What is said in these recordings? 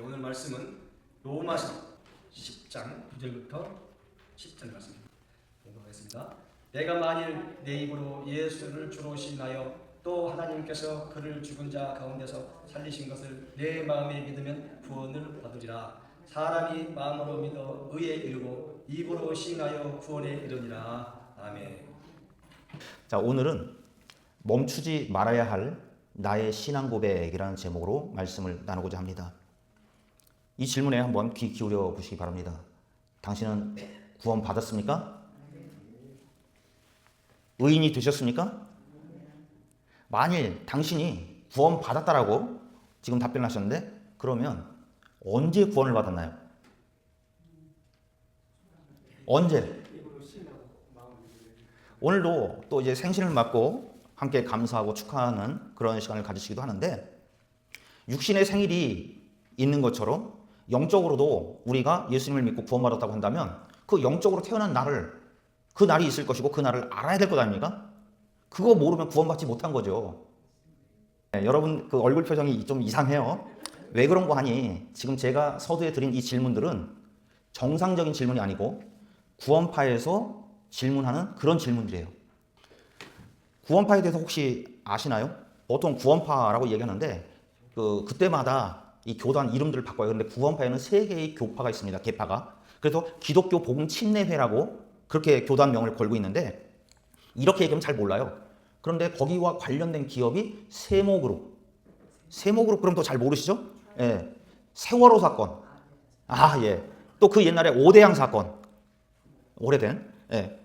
오늘 말씀은 로마서 10장 9절부터 10절 말씀입니다. 공부하겠습니다. 내가 만일 내 입으로 예수를 주로 시인하여 또 하나님께서 그를 죽은 자 가운데서 살리신 것을 내 마음에 믿으면 구원을 얻으리라. 사람이 마음으로 믿어 의에 이르고 입으로 시인하여 구원에 이르니라. 아멘. 자, 오늘은 멈추지 말아야 할 나의 신앙 고백이라는 제목으로 말씀을 나누고자 합니다. 이 질문에 한번 귀 기울여 보시기 바랍니다. 당신은 구원 받았습니까? 의인이 되셨습니까? 만일 당신이 구원 받았다라고 지금 답변하셨는데, 그러면 언제 구원을 받았나요? 언제? 오늘도 또 이제 생신을 맞고 함께 감사하고 축하하는 그런 시간을 가지시기도 하는데, 육신의 생일이 있는 것처럼 영적으로도 우리가 예수님을 믿고 구원받았다고 한다면 그 영적으로 태어난 날을, 그 날이 있을 것이고 그 날을 알아야 될 것 아닙니까? 그거 모르면 구원받지 못한 거죠. 네, 여러분 그 얼굴 표정이 좀 이상해요. 왜 그런 거 하니, 지금 제가 서두에 드린 이 질문들은 정상적인 질문이 아니고 구원파에서 질문하는 그런 질문들이에요. 구원파에 대해서 혹시 아시나요? 보통 구원파라고 얘기하는데 그때마다 이 교단 이름들을 바꿔요. 그런데 구원파에는 3개의 교파가 있습니다. 계파가. 그래서 기독교 복음 침례회라고 그렇게 교단명을 걸고 있는데, 이렇게 얘기하면 잘 몰라요. 그런데 거기와 관련된 기업이 세모그룹. 세모그룹 그럼 또 잘 모르시죠? 예. 세월호 사건. 아, 예. 또 그 옛날에 오대양 사건. 오래된. 예.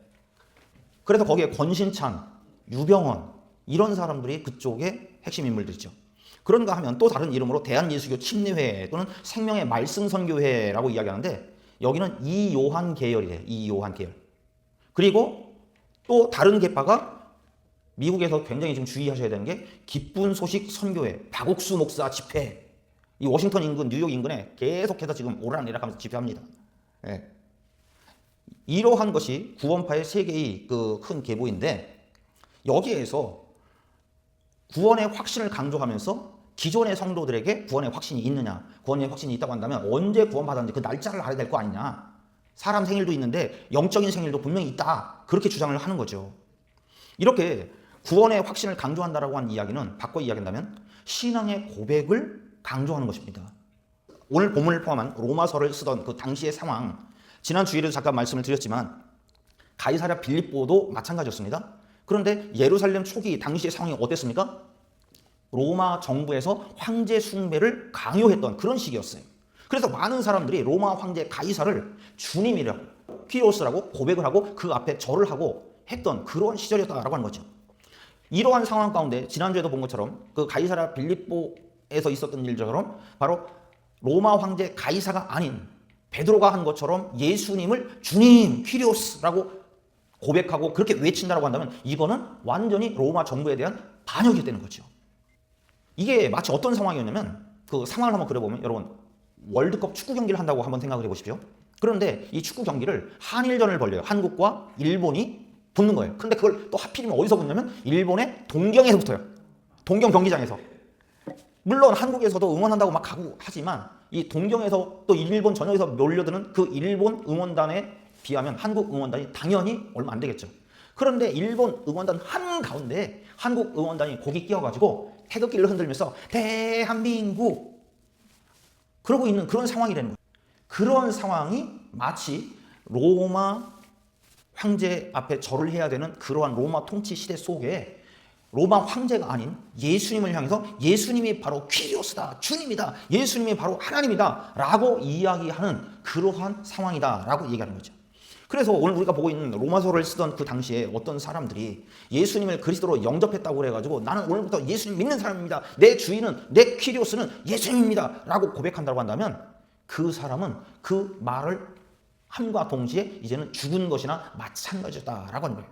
그래서 거기에 권신찬, 유병헌 이런 사람들이 그쪽의 핵심 인물들이죠. 그런가 하면 또 다른 이름으로 대한예수교 침례회 또는 생명의 말씀 선교회라고 이야기하는데, 여기는 이요한 계열이래요. 이요한 계열. 그리고 또 다른 계파가 미국에서 굉장히 좀 주의하셔야 되는 게 기쁜 소식 선교회, 박옥수 목사 집회. 이 워싱턴 인근, 뉴욕 인근에 계속해서 지금 오르락내리락하면서 집회합니다. 예. 이러한 것이 구원파의 3개의 그 큰 계보인데, 여기에서 구원의 확신을 강조하면서 기존의 성도들에게 구원의 확신이 있느냐, 구원의 확신이 있다고 한다면 언제 구원받았는지 그 날짜를 알아야 될 거 아니냐. 사람 생일도 있는데 영적인 생일도 분명히 있다. 그렇게 주장을 하는 거죠. 이렇게 구원의 확신을 강조한다라고 하는 이야기는, 바꿔 이야기한다면 신앙의 고백을 강조하는 것입니다. 오늘 본문을 포함한 로마서를 쓰던 그 당시의 상황, 지난 주일에도 잠깐 말씀을 드렸지만 가이사랴 빌립보도 마찬가지였습니다. 그런데 예루살렘 초기 당시의 상황이 어땠습니까? 로마 정부에서 황제 숭배를 강요했던 그런 시기였어요. 그래서 많은 사람들이 로마 황제 가이사를 주님이라고, 퀴리오스라고 고백을 하고 그 앞에 절을 하고 했던 그런 시절이었다라고 하는 거죠. 이러한 상황 가운데 지난주에도 본 것처럼 그 가이사랴 빌립보에서 있었던 일처럼 바로 로마 황제 가이사가 아닌 베드로가 한 것처럼 예수님을 주님, 퀴리오스라고 고백하고 그렇게 외친다라고 한다면, 이거는 완전히 로마 정부에 대한 반역이 되는 거죠. 이게 마치 어떤 상황이었냐면, 그 상황을 한번 그려보면, 여러분 월드컵 축구 경기를 한다고 한번 생각을 해보십시오. 그런데 이 축구 경기를 한일전을 벌려요. 한국과 일본이 붙는 거예요. 근데 그걸 또 하필이면 어디서 붙냐면 일본의 동경에서 붙어요. 동경 경기장에서. 물론 한국에서도 응원한다고 막 가고 하지만 이 동경에서 또 일본 전역에서 몰려드는 그 일본 응원단에 비하면 한국 응원단이 당연히 얼마 안 되겠죠. 그런데 일본 응원단 한가운데 한국 응원단이 거기 끼어가지고 태극기를 흔들면서 대한민국 그러고 있는 그런 상황이라는 거예요. 그런 상황이 마치 로마 황제 앞에 절을 해야 되는 그러한 로마 통치 시대 속에 로마 황제가 아닌 예수님을 향해서 예수님이 바로 퀴리오스다, 주님이다, 예수님이 바로 하나님이다 라고 이야기하는 그러한 상황이다 라고 얘기하는 거죠. 그래서 오늘 우리가 보고 있는 로마서를 쓰던 그 당시에 어떤 사람들이 예수님을 그리스도로 영접했다고 그래가지고 나는 오늘부터 예수님 믿는 사람입니다, 내 주인은, 내 퀴리오스는 예수님입니다 라고 고백한다고 한다면, 그 사람은 그 말을 함과 동시에 이제는 죽은 것이나 마찬가지다라고 하는 거예요.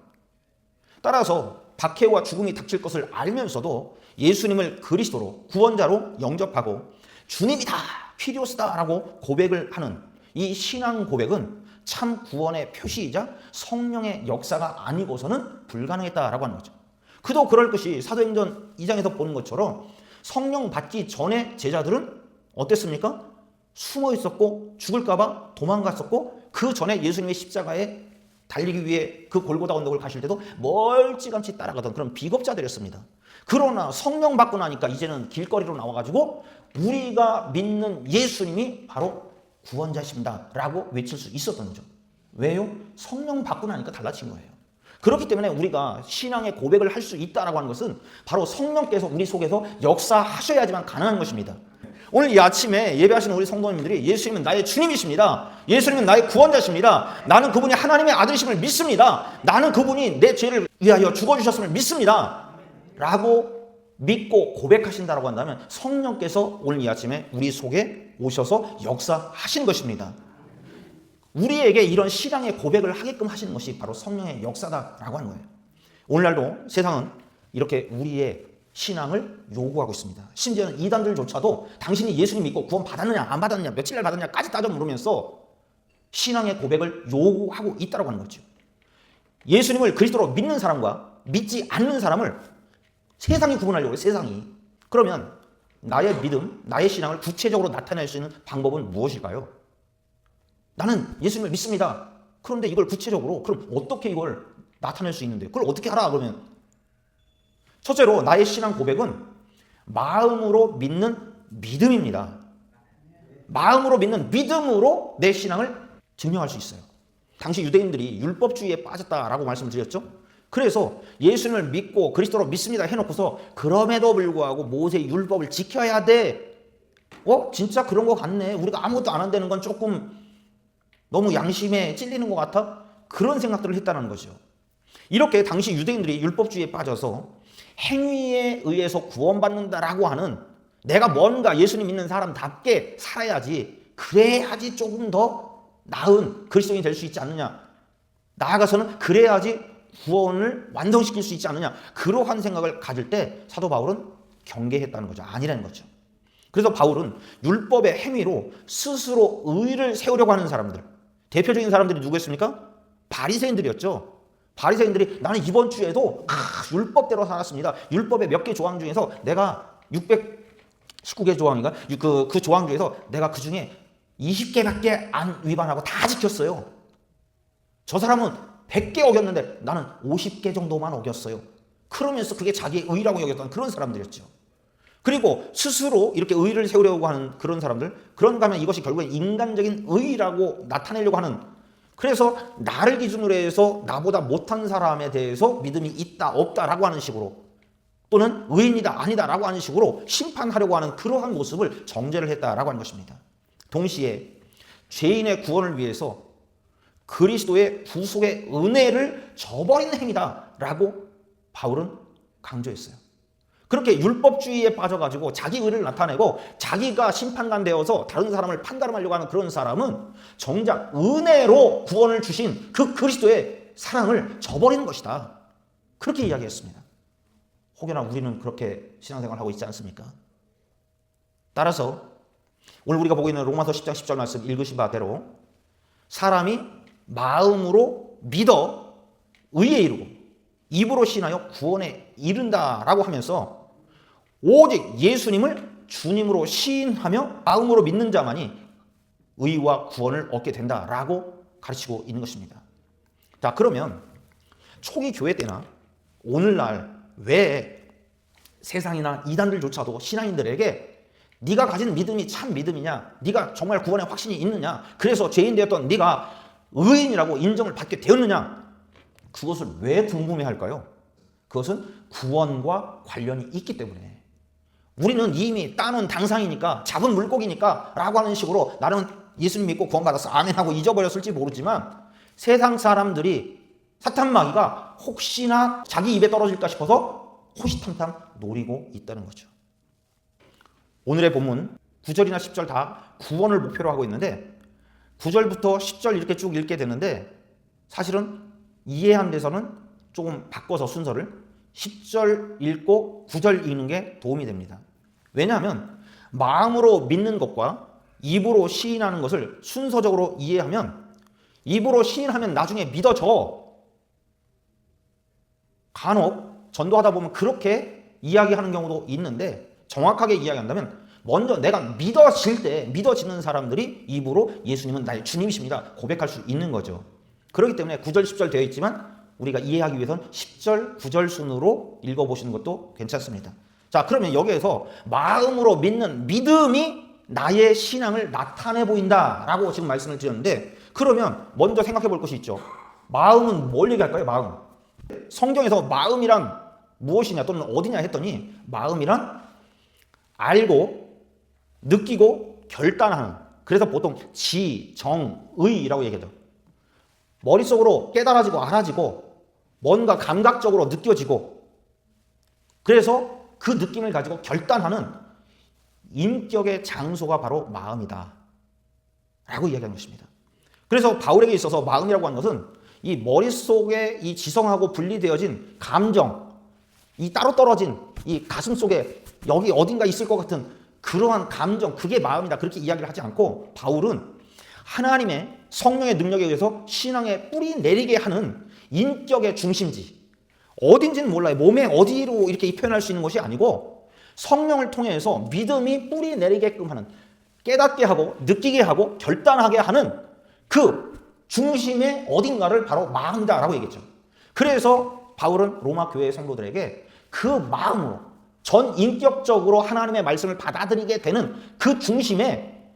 따라서 박해와 죽음이 닥칠 것을 알면서도 예수님을 그리스도로, 구원자로 영접하고 주님이다, 퀴리오스다 라고 고백을 하는 이 신앙 고백은 참 구원의 표시이자 성령의 역사가 아니고서는 불가능했다라고 하는 거죠. 그도 그럴 것이 사도행전 2장에서 보는 것처럼 성령 받기 전에 제자들은 어땠습니까? 숨어 있었고 죽을까봐 도망갔었고 그 전에 예수님의 십자가에 달리기 위해 그 골고다 언덕을 가실 때도 멀찌감치 따라가던 그런 비겁자들이었습니다. 그러나 성령 받고 나니까 이제는 길거리로 나와가지고 우리가 믿는 예수님이 바로 구원자십니다 라고 외칠 수 있었던 거죠. 왜요? 성령 받고 나니까 달라진 거예요. 그렇기 때문에 우리가 신앙의 고백을 할 수 있다라고 하는 것은 바로 성령께서 우리 속에서 역사하셔야지만 가능한 것입니다. 오늘 이 아침에 예배하시는 우리 성도님들이 예수님은 나의 주님이십니다. 예수님은 나의 구원자십니다. 나는 그분이 하나님의 아들이심을 믿습니다. 나는 그분이 내 죄를 위하여 죽어주셨음을 믿습니다. 라고 믿고 고백하신다라고 한다면 성령께서 오늘 이 아침에 우리 속에 오셔서 역사하신 것입니다. 우리에게 이런 신앙의 고백을 하게끔 하시는 것이 바로 성령의 역사다라고 하는 거예요. 오늘날도 세상은 이렇게 우리의 신앙을 요구하고 있습니다. 심지어는 이단들조차도 당신이 예수님 믿고 구원 받았느냐 안 받았느냐 며칠 날 받았느냐까지 따져 물으면서 신앙의 고백을 요구하고 있다고 하는 거죠. 예수님을 그리스도로 믿는 사람과 믿지 않는 사람을 세상이 구분하려고 해요. 세상이. 그러면 나의 믿음, 나의 신앙을 구체적으로 나타낼 수 있는 방법은 무엇일까요? 나는 예수님을 믿습니다. 그런데 이걸 구체적으로 그럼 어떻게 이걸 나타낼 수 있는데 그걸 어떻게 하라 그러면 첫째로 나의 신앙 고백은 마음으로 믿는 믿음입니다. 마음으로 믿는 믿음으로 내 신앙을 증명할 수 있어요. 당시 유대인들이 율법주의에 빠졌다라고 말씀드렸죠. 그래서 예수님을 믿고 그리스도로 믿습니다 해놓고서 그럼에도 불구하고 모세의 율법을 지켜야 돼. 진짜 그런 것 같네. 우리가 아무것도 안 한다는 건 조금 너무 양심에 찔리는 것 같아? 그런 생각들을 했다는 거죠. 이렇게 당시 유대인들이 율법주의에 빠져서 행위에 의해서 구원받는다라고 하는 내가 뭔가 예수님 믿는 사람답게 살아야지 그래야지 조금 더 나은 그리스도인이 될 수 있지 않느냐. 나아가서는 그래야지 구원을 완성시킬 수 있지 않느냐. 그러한 생각을 가질 때 사도 바울은 경계했다는 거죠. 아니라는 거죠. 그래서 바울은 율법의 행위로 스스로 의를 세우려고 하는 사람들, 대표적인 사람들이 누구였습니까? 바리새인들이었죠. 바리새인들이 나는 이번 주에도 율법대로 살았습니다. 율법의 몇 개 조항 중에서 내가 619개 조항인가? 그 조항 중에서 내가 그 중에 20개밖에 안 위반하고 다 지켰어요. 저 사람은 100개 어겼는데 나는 50개 정도만 어겼어요. 그러면서 그게 자기의 의라고 여겼던 그런 사람들이었죠. 그리고 스스로 이렇게 의를 세우려고 하는 그런 사람들, 그런가 하면 이것이 결국엔 인간적인 의라고 나타내려고 하는, 그래서 나를 기준으로 해서 나보다 못한 사람에 대해서 믿음이 있다 없다라고 하는 식으로, 또는 의인이다 아니다라고 하는 식으로 심판하려고 하는 그러한 모습을 정죄를 했다라고 하는 것입니다. 동시에 죄인의 구원을 위해서 그리스도의 구속의 은혜를 저버리는 행위다라고 바울은 강조했어요. 그렇게 율법주의에 빠져가지고 자기 의를 나타내고 자기가 심판관 되어서 다른 사람을 판가름하려고 하는 그런 사람은 정작 은혜로 구원을 주신 그 그리스도의 사랑을 저버리는 것이다. 그렇게 이야기했습니다. 혹여나 우리는 그렇게 신앙생활을 하고 있지 않습니까? 따라서 오늘 우리가 보고 있는 로마서 10장 10절 말씀 읽으신 바대로 사람이 마음으로 믿어 의에 이르고 입으로 신하여 구원에 이른다라고 하면서 오직 예수님을 주님으로 시인하며 마음으로 믿는 자만이 의와 구원을 얻게 된다라고 가르치고 있는 것입니다. 자, 그러면 초기 교회 때나 오늘날 왜 세상이나 이단들조차도 신앙인들에게 네가 가진 믿음이 참 믿음이냐, 네가 정말 구원의 확신이 있느냐, 그래서 죄인 되었던 네가 의인이라고 인정을 받게 되었느냐, 그것을 왜 궁금해할까요? 그것은 구원과 관련이 있기 때문에. 우리는 이미 따놓은 당상이니까, 잡은 물고기니까 라고 하는 식으로 나는 예수님 믿고 구원받았어 아멘 하고 잊어버렸을지 모르지만 세상 사람들이 사탄마귀가 혹시나 자기 입에 떨어질까 싶어서 호시탐탐 노리고 있다는 거죠. 오늘의 본문 9절이나 10절 다 구원을 목표로 하고 있는데 9절부터 10절 이렇게 쭉 읽게 되는데 사실은 이해한 데서는 조금 바꿔서 순서를 10절 읽고 9절 읽는 게 도움이 됩니다. 왜냐하면 마음으로 믿는 것과 입으로 시인하는 것을 순서적으로 이해하면 입으로 시인하면 나중에 믿어져. 간혹 전도하다 보면 그렇게 이야기하는 경우도 있는데 정확하게 이야기한다면 먼저 내가 믿어지는 사람들이 입으로 예수님은 나의 주님이십니다 고백할 수 있는 거죠. 그렇기 때문에 9절 10절 되어 있지만 우리가 이해하기 위해서는 10절 9절 순으로 읽어보시는 것도 괜찮습니다. 자, 그러면 여기에서 마음으로 믿는 믿음이 나의 신앙을 나타내 보인다라고 지금 말씀을 드렸는데, 그러면 먼저 생각해 볼 것이 있죠. 마음은 뭘 얘기할까요? 마음. 성경에서 마음이란 무엇이냐 또는 어디냐 했더니 마음이란 알고 느끼고 결단하는, 그래서 보통 지, 정, 의라고 얘기하죠. 머릿속으로 깨달아지고 알아지고 뭔가 감각적으로 느껴지고, 그래서 그 느낌을 가지고 결단하는 인격의 장소가 바로 마음이다 라고 이야기하는 것입니다. 그래서 바울에게 있어서 마음이라고 하는 것은 이 머릿속에 이 지성하고 분리되어진 감정, 이 따로 떨어진 이 가슴 속에 여기 어딘가 있을 것 같은 그러한 감정, 그게 마음이다 그렇게 이야기를 하지 않고, 바울은 하나님의 성령의 능력에 의해서 신앙에 뿌리 내리게 하는 인격의 중심지, 어딘지는 몰라요. 몸에 어디로 이렇게 표현할 수 있는 것이 아니고 성령을 통해서 믿음이 뿌리 내리게끔 하는, 깨닫게 하고 느끼게 하고 결단하게 하는 그 중심의 어딘가를 바로 마음이다라고 얘기했죠. 그래서 바울은 로마 교회 성도들에게 그 마음으로 전 인격적으로 하나님의 말씀을 받아들이게 되는 그 중심에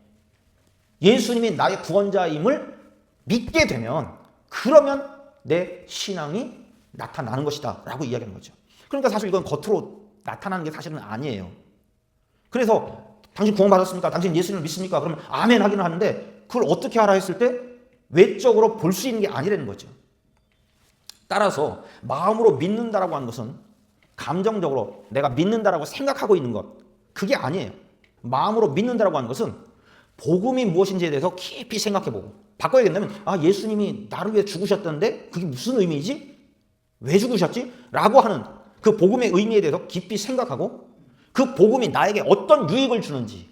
예수님이 나의 구원자임을 믿게 되면, 그러면 내 신앙이 나타나는 것이다 라고 이야기하는 거죠. 그러니까 사실 이건 겉으로 나타나는 게 사실은 아니에요. 그래서 당신 구원받았습니까? 당신 예수님을 믿습니까? 그러면 아멘 하기는 하는데, 그걸 어떻게 하라 했을 때 외적으로 볼 수 있는 게 아니라는 거죠. 따라서 마음으로 믿는다라고 하는 것은 감정적으로 내가 믿는다라고 생각하고 있는 것, 그게 아니에요. 마음으로 믿는다라고 하는 것은 복음이 무엇인지에 대해서 깊이 생각해보고, 바꿔야겠다면 예수님이 나를 위해 죽으셨던데 그게 무슨 의미이지? 왜 죽으셨지? 라고 하는 그 복음의 의미에 대해서 깊이 생각하고, 그 복음이 나에게 어떤 유익을 주는지,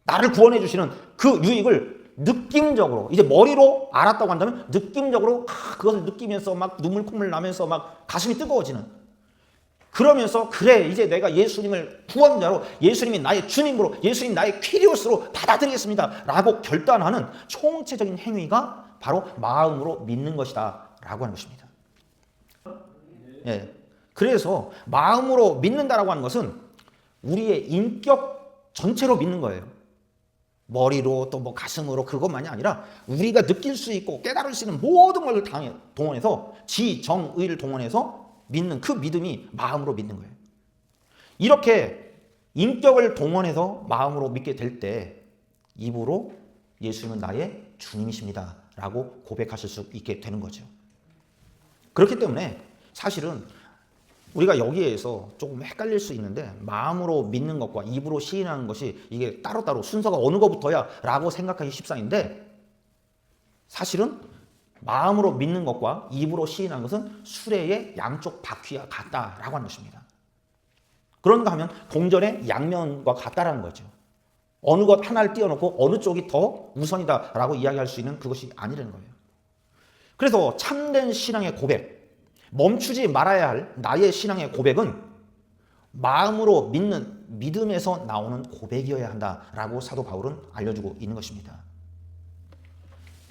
나를 구원해 주시는 그 유익을 느낌적으로, 이제 머리로 알았다고 한다면 느낌적으로 그것을 느끼면서 막 눈물 콧물 나면서 막 가슴이 뜨거워지는, 그러면서 그래 이제 내가 예수님을 구원자로, 예수님이 나의 주님으로, 예수님 나의 퀴리오스로 받아들이겠습니다 라고 결단하는 총체적인 행위가 바로 마음으로 믿는 것이다 라고 하는 것입니다. 예. 그래서 마음으로 믿는다라고 하는 것은 우리의 인격 전체로 믿는 거예요. 머리로 또 뭐 가슴으로 그것만이 아니라 우리가 느낄 수 있고 깨달을 수 있는 모든 걸 동원해서 지, 정, 의를 동원해서 믿는 그 믿음이 마음으로 믿는 거예요. 이렇게 인격을 동원해서 마음으로 믿게 될 때 입으로 예수님은 나의 주님이십니다 라고 고백하실 수 있게 되는 거죠. 그렇기 때문에 사실은 우리가 여기에서 조금 헷갈릴 수 있는데, 마음으로 믿는 것과 입으로 시인하는 것이 이게 따로따로 순서가 어느 것부터야 라고 생각하기 십상인데, 사실은 마음으로 믿는 것과 입으로 시인하는 것은 수레의 양쪽 바퀴와 같다라고 하는 것입니다. 그런가 하면 동전의 양면과 같다라는 거죠. 어느 것 하나를 띄워놓고 어느 쪽이 더 우선이다라고 이야기할 수 있는 그것이 아니라는 거예요. 그래서 참된 신앙의 고백, 멈추지 말아야 할 나의 신앙의 고백은 마음으로 믿는 믿음에서 나오는 고백이어야 한다라고 사도 바울은 알려주고 있는 것입니다.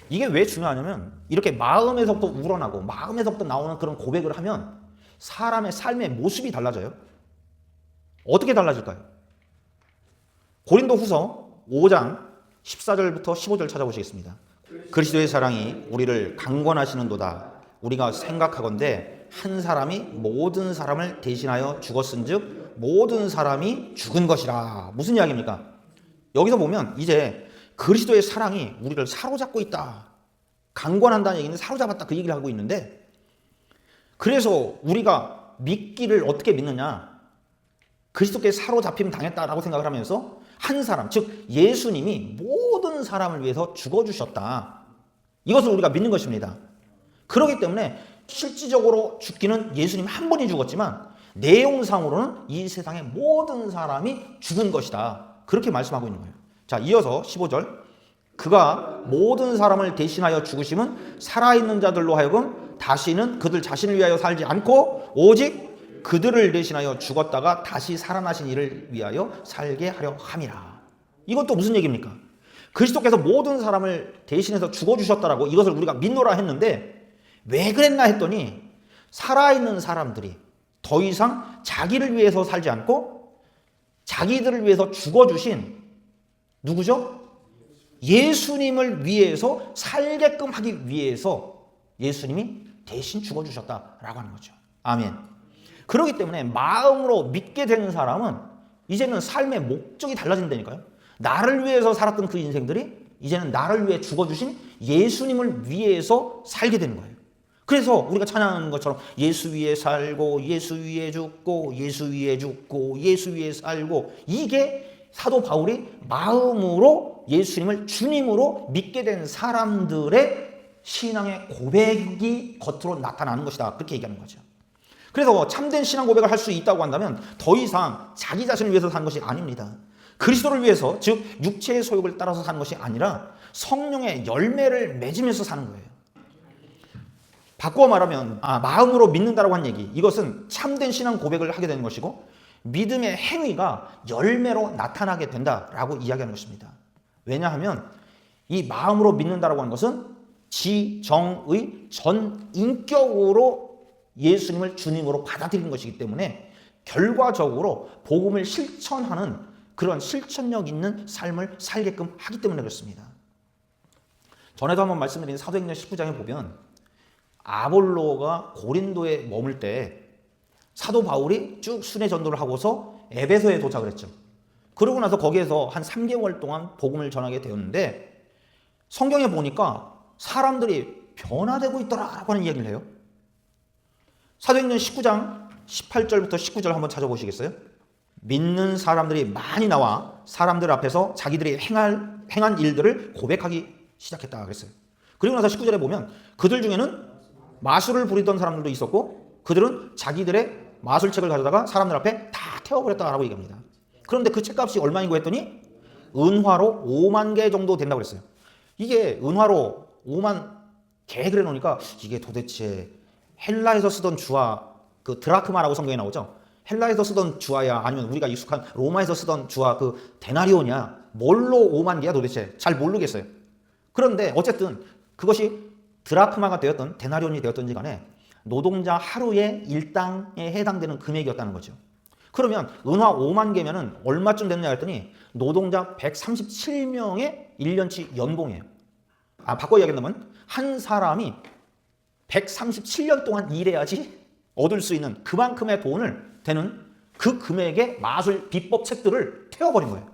이게 왜 중요하냐면, 이렇게 마음에서부터 우러나고 마음에서부터 나오는 그런 고백을 하면 사람의 삶의 모습이 달라져요. 어떻게 달라질까요? 고린도후서 5장 14절부터 15절 찾아보시겠습니다. 그리스도의 사랑이 우리를 강권하시는도다. 우리가 생각하건대 한 사람이 모든 사람을 대신하여 죽었은즉 모든 사람이 죽은 것이라. 무슨 이야기입니까? 여기서 보면 이제 그리스도의 사랑이 우리를 사로잡고 있다, 강권한다는 얘기는 사로잡았다 그 얘기를 하고 있는데, 그래서 우리가 믿기를 어떻게 믿느냐, 그리스도께 사로잡힘 당했다라고 생각을 하면서 한 사람, 즉 예수님이 모든 사람을 위해서 죽어주셨다, 이것을 우리가 믿는 것입니다. 그렇기 때문에 실질적으로 죽기는 예수님 한 분이 죽었지만 내용상으로는 이 세상의 모든 사람이 죽은 것이다, 그렇게 말씀하고 있는 거예요. 자, 이어서 15절, 그가 모든 사람을 대신하여 죽으심은 살아있는 자들로 하여금 다시는 그들 자신을 위하여 살지 않고 오직 그들을 대신하여 죽었다가 다시 살아나신 이를 위하여 살게 하려 함이라. 이건 또 무슨 얘기입니까? 그리스도께서 모든 사람을 대신해서 죽어주셨다라고 이것을 우리가 믿노라 했는데 왜 그랬나 했더니 살아있는 사람들이 더 이상 자기를 위해서 살지 않고 자기들을 위해서 죽어주신 누구죠? 예수님을 위해서 살게끔 하기 위해서 예수님이 대신 죽어주셨다라고 하는 거죠. 아멘. 그렇기 때문에 마음으로 믿게 되는 사람은 이제는 삶의 목적이 달라진다니까요. 나를 위해서 살았던 그 인생들이 이제는 나를 위해 죽어주신 예수님을 위해서 살게 되는 거예요. 그래서 우리가 찬양하는 것처럼 예수 위에 살고 예수 위에 죽고 예수 위에 죽고 예수 위에 살고, 이게 사도 바울이 마음으로 예수님을 주님으로 믿게 된 사람들의 신앙의 고백이 겉으로 나타나는 것이다, 그렇게 얘기하는 거죠. 그래서 참된 신앙 고백을 할 수 있다고 한다면 더 이상 자기 자신을 위해서 사는 것이 아닙니다. 그리스도를 위해서, 즉 육체의 소욕을 따라서 사는 것이 아니라 성령의 열매를 맺으면서 사는 거예요. 바꾸어 말하면 마음으로 믿는다라고 한 얘기, 이것은 참된 신앙 고백을 하게 되는 것이고 믿음의 행위가 열매로 나타나게 된다라고 이야기하는 것입니다. 왜냐하면 이 마음으로 믿는다라고 하는 것은 지정의 전 인격으로 예수님을 주님으로 받아들이는 것이기 때문에 결과적으로 복음을 실천하는 그런 실천력 있는 삶을 살게끔 하기 때문에 그렇습니다. 전에도 한번 말씀드린 사도행전 19장에 보면 아볼로가 고린도에 머물 때 사도 바울이 쭉 순회 전도를 하고서 에베소에 도착을 했죠. 그러고 나서 거기에서 한 3개월 동안 복음을 전하게 되었는데 성경에 보니까 사람들이 변화되고 있더라라고 하는 이야기를 해요. 사도행전 19장 18절부터 19절 한번 찾아보시겠어요? 믿는 사람들이 많이 나와 사람들 앞에서 자기들이 행한 일들을 고백하기 시작했다 그랬어요. 그리고 나서 19절에 보면 그들 중에는 마술을 부리던 사람들도 있었고 그들은 자기들의 마술책을 가져다가 사람들 앞에 다 태워버렸다라고 얘기합니다. 그런데 그 책값이 얼마이고 했더니 은화로 5만 개 정도 된다고 그랬어요. 이게 은화로 5만 개 그래 놓으니까 이게 도대체 헬라에서 쓰던 주화, 그 드라크마라고 성경에 나오죠. 헬라에서 쓰던 주화야 아니면 우리가 익숙한 로마에서 쓰던 주화 그 데나리온이야, 뭘로 5만 개야 도대체 잘 모르겠어요. 그런데 어쨌든 그것이 드라크마가 되었던 데나리온이 되었던지 간에 노동자 하루의 일당에 해당되는 금액이었다는 거죠. 그러면 은화 5만 개면은 얼마쯤 됐냐 했더니 노동자 137명의 1년치 연봉이에요. 바꿔 이야기한다면 한 사람이 137년 동안 일해야지 얻을 수 있는 그만큼의 돈을 되는 그 금액의 마술 비법 책들을 태워버린 거예요.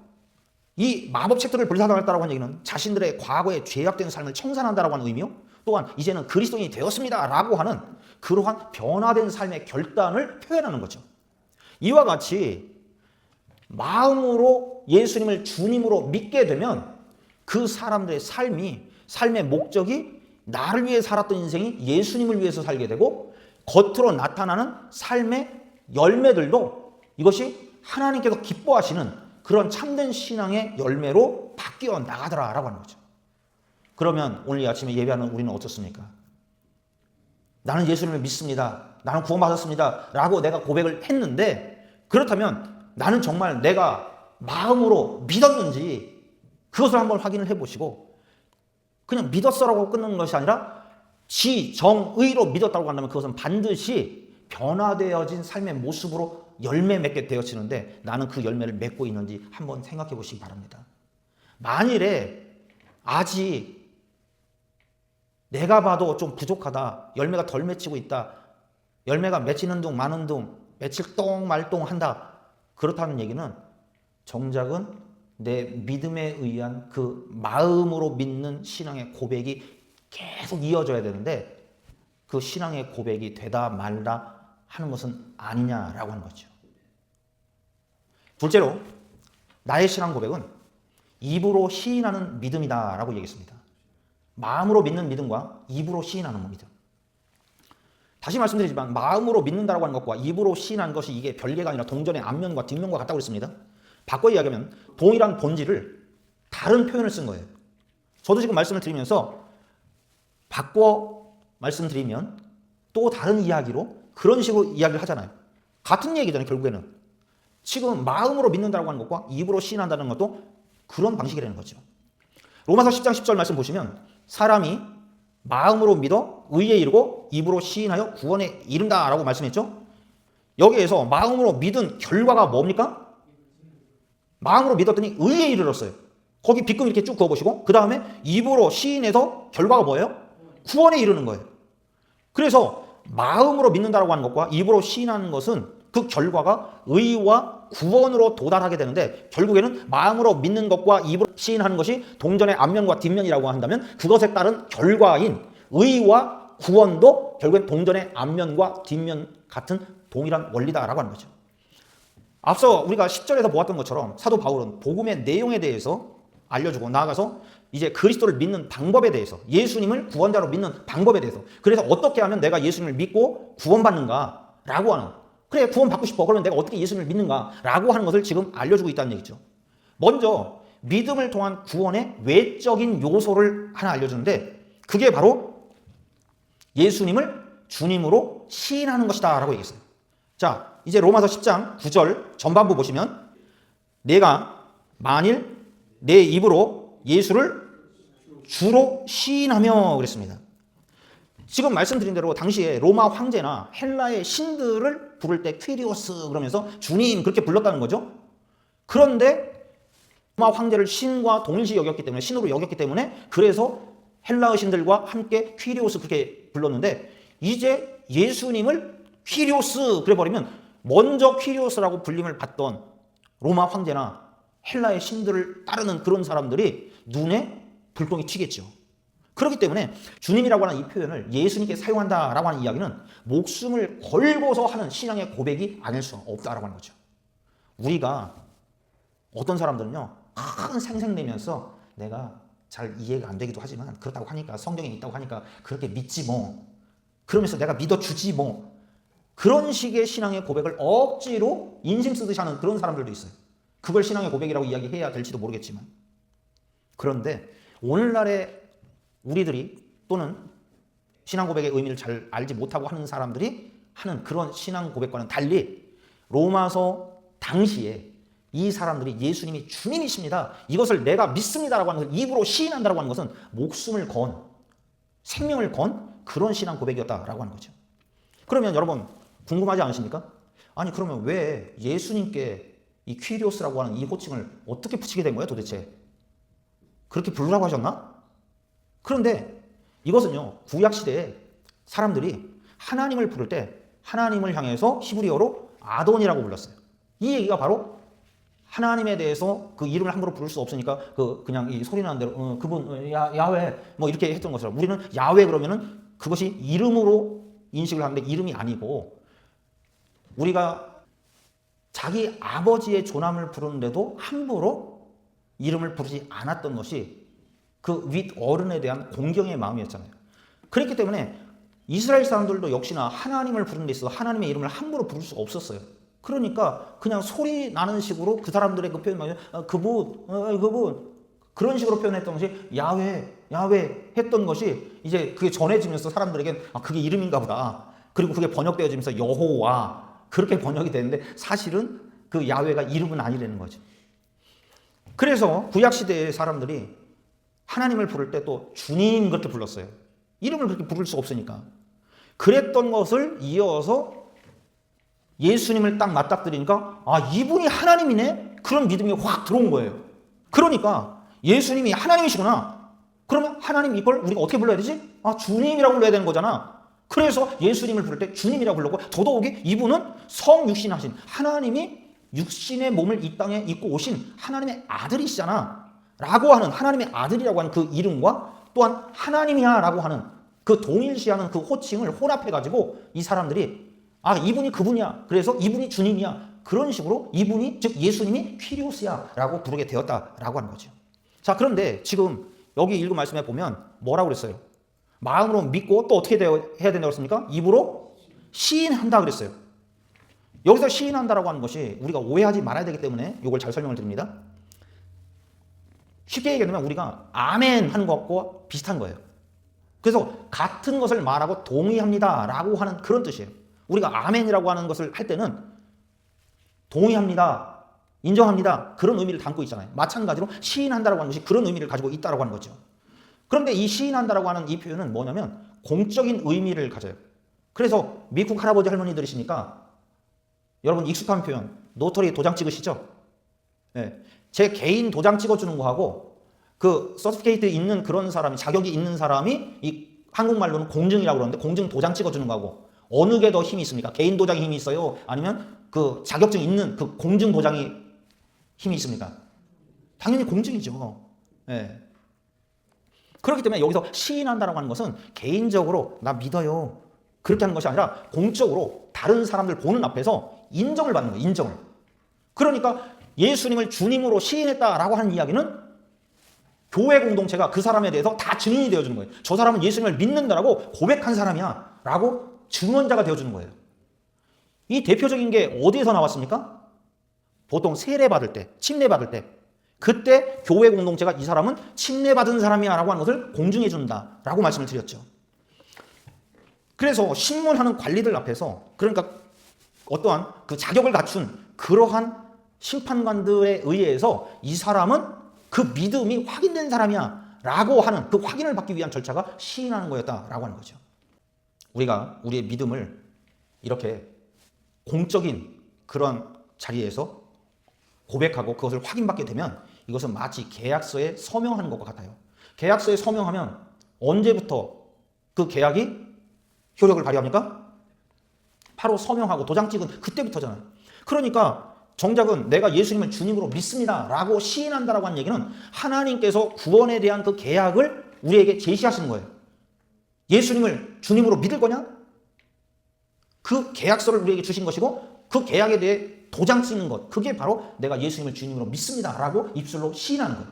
이 마법 책들을 불사당했다고 하는 얘기는 자신들의 과거의 죄악된 삶을 청산한다라고 하는 의미요, 또한 이제는 그리스도인이 되었습니다라고 하는 그러한 변화된 삶의 결단을 표현하는 거죠. 이와 같이 마음으로 예수님을 주님으로 믿게 되면 그 사람들의 삶의 목적이 나를 위해 살았던 인생이 예수님을 위해서 살게 되고 겉으로 나타나는 삶의 열매들도 이것이 하나님께서 기뻐하시는 그런 참된 신앙의 열매로 바뀌어 나가더라라고 하는 거죠. 그러면 오늘 이 아침에 예배하는 우리는 어떻습니까? 나는 예수님을 믿습니다. 나는 구원받았습니다. 라고 내가 고백을 했는데 그렇다면 나는 정말 내가 마음으로 믿었는지 그것을 한번 확인을 해보시고 그냥 믿었어라고 끊는 것이 아니라 지정의로 믿었다고 한다면 그것은 반드시 변화되어진 삶의 모습으로 열매 맺게 되어지는데 나는 그 열매를 맺고 있는지 한번 생각해 보시기 바랍니다. 만일에 아직 내가 봐도 좀 부족하다, 열매가 덜 맺히고 있다, 열매가 맺히는 둥 마는 둥 며칠 똥 말똥 한다, 그렇다는 얘기는 정작은 내 믿음에 의한 그 마음으로 믿는 신앙의 고백이 계속 이어져야 되는데 그 신앙의 고백이 되다 말다 하는 것은 아니냐라고 하는 거죠. 둘째로 나의 신앙 고백은 입으로 시인하는 믿음이다라고 얘기했습니다. 마음으로 믿는 믿음과 입으로 시인하는 믿음. 다시 말씀드리지만 마음으로 믿는다라고 하는 것과 입으로 시인하는 것이 이게 별개가 아니라 동전의 앞면과 뒷면과 같다고 그랬습니다. 바꿔 이야기하면 동일한 본질을 다른 표현을 쓴 거예요. 저도 지금 말씀을 드리면서 바꿔 말씀드리면 또 다른 이야기로 그런 식으로 이야기를 하잖아요. 같은 얘기잖아요. 결국에는 지금 마음으로 믿는다고 하는 것과 입으로 시인한다는 것도 그런 방식이라는 거죠. 로마서 10장 10절 말씀 보시면 사람이 마음으로 믿어 의에 이르고 입으로 시인하여 구원에 이른다라고 말씀했죠. 여기에서 마음으로 믿은 결과가 뭡니까? 마음으로 믿었더니 의에 이르렀어요. 거기 빗금 이렇게 쭉 그어보시고 그 다음에 입으로 시인해서 결과가 뭐예요? 구원에 이르는 거예요. 그래서 마음으로 믿는다라고 하는 것과 입으로 시인하는 것은 그 결과가 의와 구원으로 도달하게 되는데 결국에는 마음으로 믿는 것과 입으로 시인하는 것이 동전의 앞면과 뒷면이라고 한다면 그것에 따른 결과인 의와 구원도 결국엔 동전의 앞면과 뒷면 같은 동일한 원리다라고 하는 거죠. 앞서 우리가 10절에서 보았던 것처럼 사도 바울은 복음의 내용에 대해서 알려주고 나아가서 이제 그리스도를 믿는 방법에 대해서 예수님을 구원자로 믿는 방법에 대해서 그래서 어떻게 하면 내가 예수님을 믿고 구원받는가라고 하는 그래 구원받고 싶어 그러면 내가 어떻게 예수님을 믿는가라고 하는 것을 지금 알려주고 있다는 얘기죠. 먼저 믿음을 통한 구원의 외적인 요소를 하나 알려주는데 그게 바로 예수님을 주님으로 시인하는 것이다 라고 얘기했어요. 자 이제 로마서 10장 9절 전반부 보시면 내가 만일 내 입으로 예수를 주로 시인하며 그랬습니다. 지금 말씀드린 대로 당시에 로마 황제나 헬라의 신들을 부를 때 퀴리오스 그러면서 주님 그렇게 불렀다는 거죠. 그런데 로마 황제를 신과 동일시 여겼기 때문에 신으로 여겼기 때문에 그래서 헬라의 신들과 함께 퀴리오스 그렇게 불렀는데 이제 예수님을 퀴리오스 그래버리면 먼저 퀴리오스라고 불림을 받던 로마 황제나 헬라의 신들을 따르는 그런 사람들이 눈에 불똥이 튀겠죠. 그렇기 때문에 주님이라고 하는 이 표현을 예수님께 사용한다라고 하는 이야기는 목숨을 걸고서 하는 신앙의 고백이 아닐 수 없다라고 하는 거죠. 우리가 어떤 사람들은요 큰 생색내면서 내가 잘 이해가 안 되기도 하지만 그렇다고 하니까 성경에 있다고 하니까 그렇게 믿지 뭐 그러면서 내가 믿어주지 뭐 그런 식의 신앙의 고백을 억지로 인심 쓰듯이 하는 그런 사람들도 있어요. 그걸 신앙의 고백이라고 이야기해야 될지도 모르겠지만 그런데 오늘날의 우리들이 또는 신앙 고백의 의미를 잘 알지 못하고 하는 사람들이 하는 그런 신앙 고백과는 달리 로마서 당시에 이 사람들이 예수님이 주님이십니다. 이것을 내가 믿습니다라고 하는 것을 입으로 시인한다라고 하는 것은 목숨을 건 생명을 건 그런 신앙 고백이었다라고 하는 거죠. 그러면 여러분 궁금하지 않으십니까? 아니 그러면 왜 예수님께 이 퀴리오스라고 하는 이 호칭을 어떻게 붙이게 된 거예요 도대체? 그렇게 부르라고 하셨나? 그런데 이것은요 구약시대에 사람들이 하나님을 부를 때 하나님을 향해서 히브리어로 아돈이라고 불렀어요. 이 얘기가 바로 하나님에 대해서 그 이름을 함부로 부를 수 없으니까 그냥 이 소리 나는 대로 그분 야훼 뭐 이렇게 했던 것처럼 우리는 야훼 그러면은 그것이 이름으로 인식을 하는데 이름이 아니고 우리가 자기 아버지의 조남을 부르는데도 함부로 이름을 부르지 않았던 것이 그 윗 어른에 대한 공경의 마음이었잖아요. 그렇기 때문에 이스라엘 사람들도 역시나 하나님을 부르는 데 있어서 하나님의 이름을 함부로 부를 수 없었어요. 그러니까 그냥 소리 나는 식으로 그 사람들의 그 표현, 그분 그런 식으로 표현했던 것이 야훼 했던 것이 이제 그게 전해지면서 사람들에게 그게 이름인가 보다. 그리고 그게 번역되어지면서 여호와 그렇게 번역이 되는데 사실은 그 야훼가 이름은 아니라는 거죠. 그래서 구약시대의 사람들이 하나님을 부를 때 또 주님 그렇게 불렀어요. 이름을 그렇게 부를 수 없으니까. 그랬던 것을 이어서 예수님을 딱 맞닥뜨리니까 이분이 하나님이네? 그런 믿음이 확 들어온 거예요. 그러니까 예수님이 하나님이시구나. 그러면 하나님 이걸 우리가 어떻게 불러야 되지? 주님이라고 불러야 되는 거잖아. 그래서 예수님을 부를 때 주님이라고 불렀고 더더욱이 이분은 성육신하신 하나님이 육신의 몸을 이 땅에 입고 오신 하나님의 아들이시잖아 라고 하는 하나님의 아들이라고 하는 그 이름과 또한 하나님이야 라고 하는 그 동일시하는 그 호칭을 혼합해가지고 이 사람들이 이분이 그분이야 그래서 이분이 주님이야 그런 식으로 이분이 즉 예수님이 퀴리오스야 라고 부르게 되었다라고 하는 거죠. 자 그런데 지금 여기 읽은 말씀에 보면 뭐라고 그랬어요? 마음으로 믿고 또 어떻게 해야 된다고 했습니까? 입으로 시인한다 그랬어요. 여기서 시인한다라고 하는 것이 우리가 오해하지 말아야 되기 때문에 이걸 잘 설명을 드립니다. 쉽게 얘기하면 우리가 아멘 하는 것과 비슷한 거예요. 그래서 같은 것을 말하고 동의합니다 라고 하는 그런 뜻이에요. 우리가 아멘이라고 하는 것을 할 때는 동의합니다 인정합니다. 그런 의미를 담고 있잖아요. 마찬가지로 시인한다라고 하는 것이 그런 의미를 가지고 있다라고 하는 거죠. 그런데 이 시인한다라고 하는 이 표현은 뭐냐면 공적인 의미를 가져요. 그래서 미국 할아버지 할머니들이시니까 여러분 익숙한 표현, 노터리 도장 찍으시죠? 네. 제 개인 도장 찍어주는 거하고 그 서티피케이트 있는 그런 사람이, 자격이 있는 사람이 이 한국말로는 공증이라고 그러는데 공증 도장 찍어주는 거하고 어느 게 더 힘이 있습니까? 개인 도장이 힘이 있어요? 아니면 그 자격증 있는 그 공증 도장이 힘이 있습니까? 당연히 공증이죠. 네. 그렇기 때문에 여기서 시인한다라고 하는 것은 개인적으로 나 믿어요 그렇게 하는 것이 아니라 공적으로 다른 사람들 보는 앞에서 인정을 받는 거예요. 인정을. 그러니까 예수님을 주님으로 시인했다라고 하는 이야기는 교회 공동체가 그 사람에 대해서 다 증인이 되어주는 거예요. 저 사람은 예수님을 믿는다라고 고백한 사람이야 라고 증언자가 되어주는 거예요. 이 대표적인 게 어디에서 나왔습니까? 보통 세례받을 때, 침례받을 때 그때 교회 공동체가 이 사람은 침례받은 사람이야 라고 하는 것을 공증해 준다 라고 말씀을 드렸죠. 그래서 신문하는 관리들 앞에서 그러니까 어떠한 그 자격을 갖춘 그러한 심판관들에 의해서 이 사람은 그 믿음이 확인된 사람이야 라고 하는 그 확인을 받기 위한 절차가 시인하는 거였다라고 하는 거죠. 우리가 우리의 믿음을 이렇게 공적인 그런 자리에서 고백하고 그것을 확인받게 되면 이것은 마치 계약서에 서명하는 것과 같아요. 계약서에 서명하면 언제부터 그 계약이 효력을 발휘합니까? 바로 서명하고 도장 찍은 그때부터잖아요. 그러니까 정작은 내가 예수님을 주님으로 믿습니다 라고 시인한다라고 하는 얘기는 하나님께서 구원에 대한 그 계약을 우리에게 제시하시는 거예요. 예수님을 주님으로 믿을 거냐? 그 계약서를 우리에게 주신 것이고 그 계약에 대해 도장 찍는 것, 그게 바로 내가 예수님을 주님으로 믿습니다 라고 입술로 시인하는 거예요.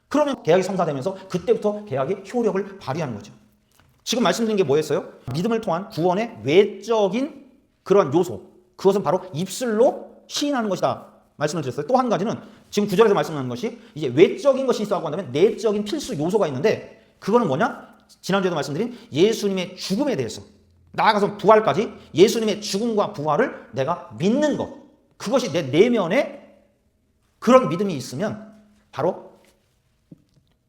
그러면 계약이 성사되면서 그때부터 계약이 효력을 발휘하는 거죠. 지금 말씀드린 게 뭐였어요? 믿음을 통한 구원의 외적인 그런 요소, 그것은 바로 입술로 시인하는 것이다 말씀을 드렸어요. 또 한 가지는 지금 9절에서 말씀하는 것이 이제 외적인 것이 있어야 한다면 내적인 필수 요소가 있는데 그거는 뭐냐? 지난주에도 말씀드린 예수님의 죽음에 대해서 나아가서 부활까지 예수님의 죽음과 부활을 내가 믿는 것, 그것이 내 내면에 그런 믿음이 있으면 바로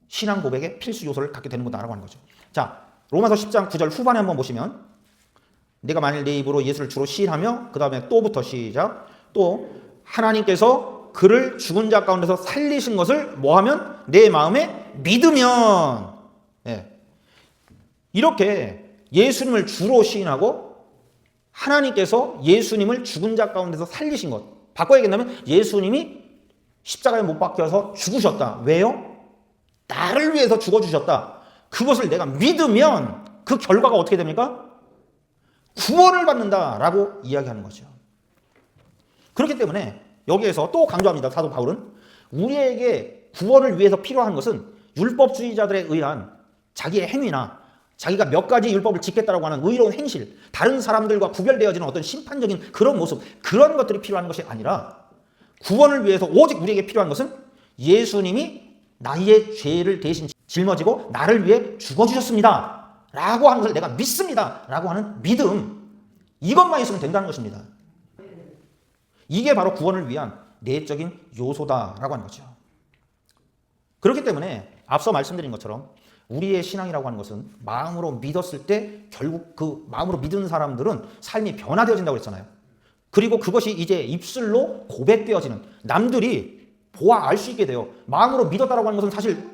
신앙 고백의 필수 요소를 갖게 되는 거다라고 하는 거죠. 자, 로마서 10장 9절 후반에 한번 보시면 내가 만일 내 입으로 예수를 주로 시인하며 그 다음에 또부터 시작 또 하나님께서 그를 죽은 자 가운데서 살리신 것을 뭐하면 내 마음에 믿으면 이렇게 예수님을 주로 시인하고 하나님께서 예수님을 죽은 자 가운데서 살리신 것, 바꿔 얘기한다면 예수님이 십자가에 못 박혀서 죽으셨다. 왜요? 나를 위해서 죽어주셨다. 그것을 내가 믿으면 그 결과가 어떻게 됩니까? 구원을 받는다라고 이야기하는 거죠. 그렇기 때문에 여기에서 또 강조합니다. 사도 바울은 우리에게 구원을 위해서 필요한 것은 율법주의자들에 의한 자기의 행위나 자기가 몇 가지 율법을 지켰다고 하는 의로운 행실, 다른 사람들과 구별되어지는 어떤 심판적인 그런 모습, 그런 것들이 필요한 것이 아니라 구원을 위해서 오직 우리에게 필요한 것은 예수님이 나의 죄를 대신 짊어지고 나를 위해 죽어주셨습니다 라고 하는 것을 내가 믿습니다 라고 하는 믿음, 이것만 있으면 된다는 것입니다. 이게 바로 구원을 위한 내적인 요소다라고 하는 거죠. 그렇기 때문에 앞서 말씀드린 것처럼 우리의 신앙이라고 하는 것은 마음으로 믿었을 때 결국 그 마음으로 믿는 사람들은 삶이 변화되어진다고 그랬잖아요. 그리고 그것이 이제 입술로 고백되어지는, 남들이 보아 알 수 있게 돼요. 마음으로 믿었다라고 하는 것은 사실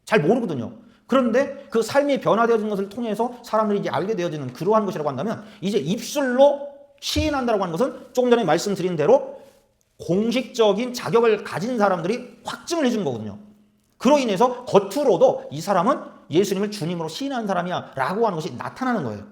잘 모르거든요. 그런데 그 삶이 변화되어지는 것을 통해서 사람들이 이제 알게 되어지는 그러한 것이라고 한다면 이제 입술로 시인한다라고 하는 것은 조금 전에 말씀드린 대로 공식적인 자격을 가진 사람들이 확증을 해주는 거거든요. 그로 인해서 겉으로도 이 사람은 예수님을 주님으로 시인한 사람이야 라고 하는 것이 나타나는 거예요.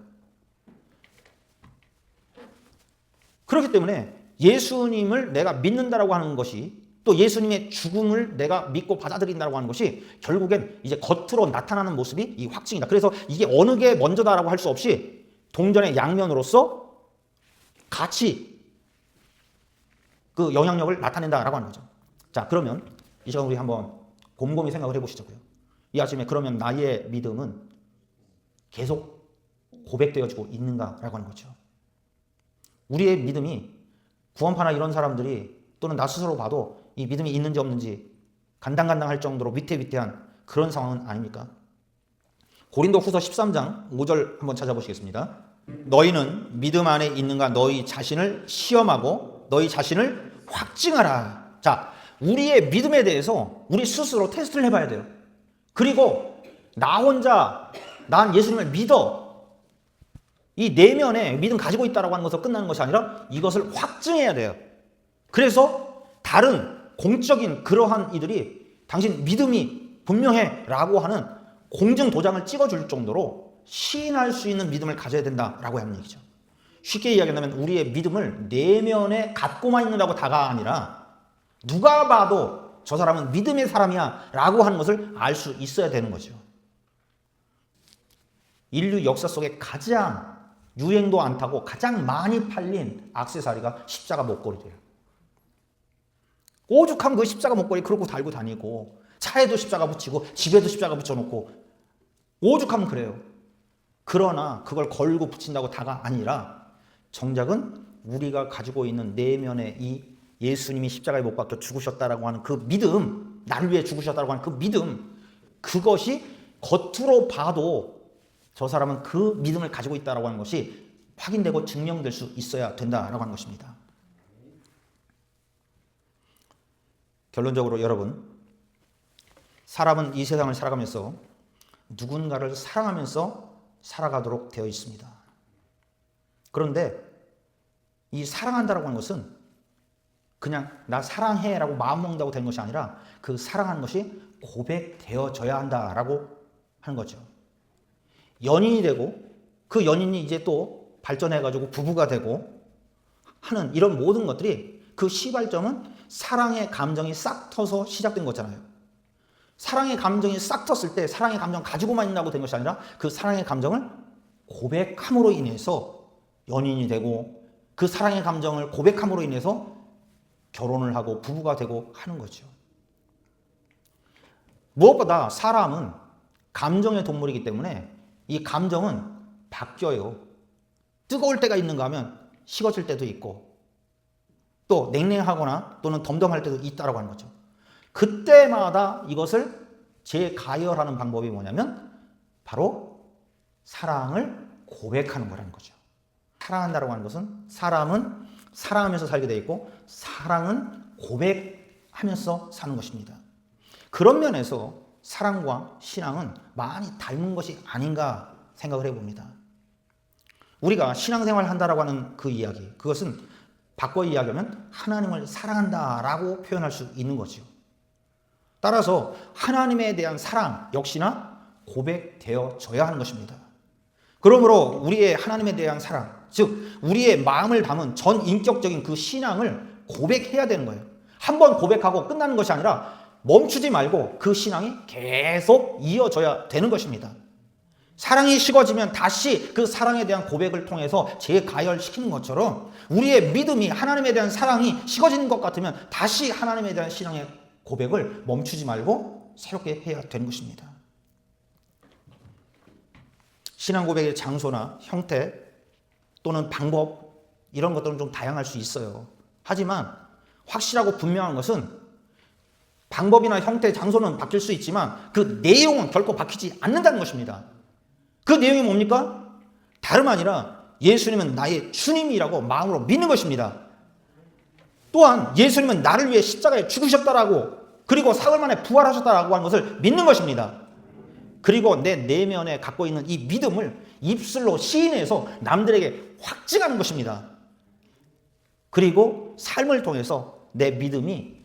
그렇기 때문에 예수님을 내가 믿는다라고 하는 것이 또 예수님의 죽음을 내가 믿고 받아들인다라고 하는 것이 결국엔 이제 겉으로 나타나는 모습이 이 확증이다. 그래서 이게 어느 게 먼저다라고 할 수 없이 동전의 양면으로서 같이 그 영향력을 나타낸다라고 하는 거죠. 자, 그러면 이 시간 우리 한번 곰곰이 생각을 해보시자고요. 이 아침에 그러면 나의 믿음은 계속 고백되어지고 있는가라고 하는 거죠. 우리의 믿음이 구원파나 이런 사람들이 또는 나 스스로 봐도 이 믿음이 있는지 없는지 간당간당할 정도로 위태위태한 그런 상황은 아닙니까? 고린도 후서 13장 5절 한번 찾아보시겠습니다. 너희는 믿음 안에 있는가 너희 자신을 시험하고 너희 자신을 확증하라. 자, 우리의 믿음에 대해서 우리 스스로 테스트를 해봐야 돼요. 그리고 나 혼자 난 예수님을 믿어, 이 내면에 믿음 가지고 있다라고 하는 것으로 끝나는 것이 아니라 이것을 확증해야 돼요. 그래서 다른 공적인 그러한 이들이 당신 믿음이 분명해 라고 하는 공증 도장을 찍어줄 정도로 시인할 수 있는 믿음을 가져야 된다라고 하는 얘기죠. 쉽게 이야기한다면 우리의 믿음을 내면에 갖고만 있는다고 다가 아니라 누가 봐도 저 사람은 믿음의 사람이야 라고 하는 것을 알 수 있어야 되는 거죠. 인류 역사 속에 가장 유행도 안 타고 가장 많이 팔린 액세서리가 십자가 목걸이래요. 오죽하면 그 십자가 목걸이 그러고 달고 다니고 차에도 십자가 붙이고 집에도 십자가 붙여놓고 오죽하면 그래요. 그러나 그걸 걸고 붙인다고 다가 아니라 정작은 우리가 가지고 있는 내면의 이 예수님이 십자가에 못 박혀 죽으셨다라고 하는 그 믿음, 나를 위해 죽으셨다라고 하는 그 믿음, 그것이 겉으로 봐도 저 사람은 그 믿음을 가지고 있다라고 하는 것이 확인되고 증명될 수 있어야 된다라고 하는 것입니다. 결론적으로 여러분, 사람은 이 세상을 살아가면서 누군가를 사랑하면서 살아가도록 되어 있습니다. 그런데 이 사랑한다라고 하는 것은 그냥 나 사랑해라고 마음먹는다고 되는 것이 아니라 그 사랑하는 것이 고백되어져야 한다라고 하는 거죠. 연인이 되고 그 연인이 이제 또 발전해가지고 부부가 되고 하는 이런 모든 것들이 그 시발점은 사랑의 감정이 싹 터서 시작된 거잖아요. 사랑의 감정이 싹 텄을 때 사랑의 감정 가지고만 있다고 된 것이 아니라 그 사랑의 감정을 고백함으로 인해서 연인이 되고 그 사랑의 감정을 고백함으로 인해서 결혼을 하고 부부가 되고 하는 거죠. 무엇보다 사람은 감정의 동물이기 때문에 이 감정은 바뀌어요. 뜨거울 때가 있는가 하면 식어질 때도 있고 또 냉랭하거나 또는 덤덤할 때도 있다라고 하는 거죠. 그때마다 이것을 재가열하는 방법이 뭐냐면 바로 사랑을 고백하는 거라는 거죠. 사랑한다라고 하는 것은 사람은 사랑하면서 살게 돼 있고 사랑은 고백하면서 사는 것입니다. 그런 면에서 사랑과 신앙은 많이 닮은 것이 아닌가 생각을 해봅니다. 우리가 신앙생활을 한다라고 하는 그 이야기, 그것은 바꿔 이야기하면 하나님을 사랑한다라고 표현할 수 있는 거죠. 따라서 하나님에 대한 사랑 역시나 고백되어져야 하는 것입니다. 그러므로 우리의 하나님에 대한 사랑, 즉 우리의 마음을 담은 전 인격적인 그 신앙을 고백해야 되는 거예요. 한번 고백하고 끝나는 것이 아니라 멈추지 말고 그 신앙이 계속 이어져야 되는 것입니다. 사랑이 식어지면 다시 그 사랑에 대한 고백을 통해서 재가열시키는 것처럼 우리의 믿음이 하나님에 대한 사랑이 식어지는 것 같으면 다시 하나님에 대한 신앙의 고백을 멈추지 말고 새롭게 해야 되는 것입니다. 신앙 고백의 장소나 형태 또는 방법 이런 것들은 좀 다양할 수 있어요. 하지만 확실하고 분명한 것은 방법이나 형태, 장소는 바뀔 수 있지만 그 내용은 결코 바뀌지 않는다는 것입니다. 그 내용이 뭡니까? 다름 아니라 예수님은 나의 주님이라고 마음으로 믿는 것입니다. 또한 예수님은 나를 위해 십자가에 죽으셨다라고 그리고 사흘 만에 부활하셨다라고 하는 것을 믿는 것입니다. 그리고 내 내면에 갖고 있는 이 믿음을 입술로 시인해서 남들에게 확증하는 것입니다. 그리고 삶을 통해서 내 믿음이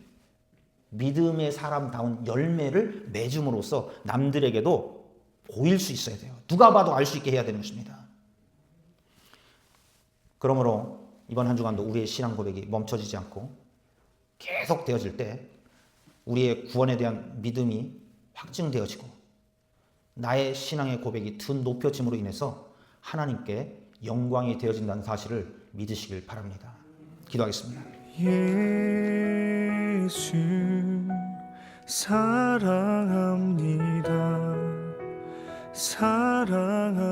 믿음의 사람다운 열매를 맺음으로써 남들에게도 보일 수 있어야 돼요. 누가 봐도 알 수 있게 해야 되는 것입니다. 그러므로 이번 한 주간도 우리의 신앙 고백이 멈춰지지 않고 계속 되어질 때 우리의 구원에 대한 믿음이 확증되어지고 나의 신앙의 고백이 더 높여짐으로 인해서 하나님께 영광이 되어진다는 사실을 믿으시길 바랍니다. 기도하겠습니다. 예수 사랑합니다. 사랑합니다.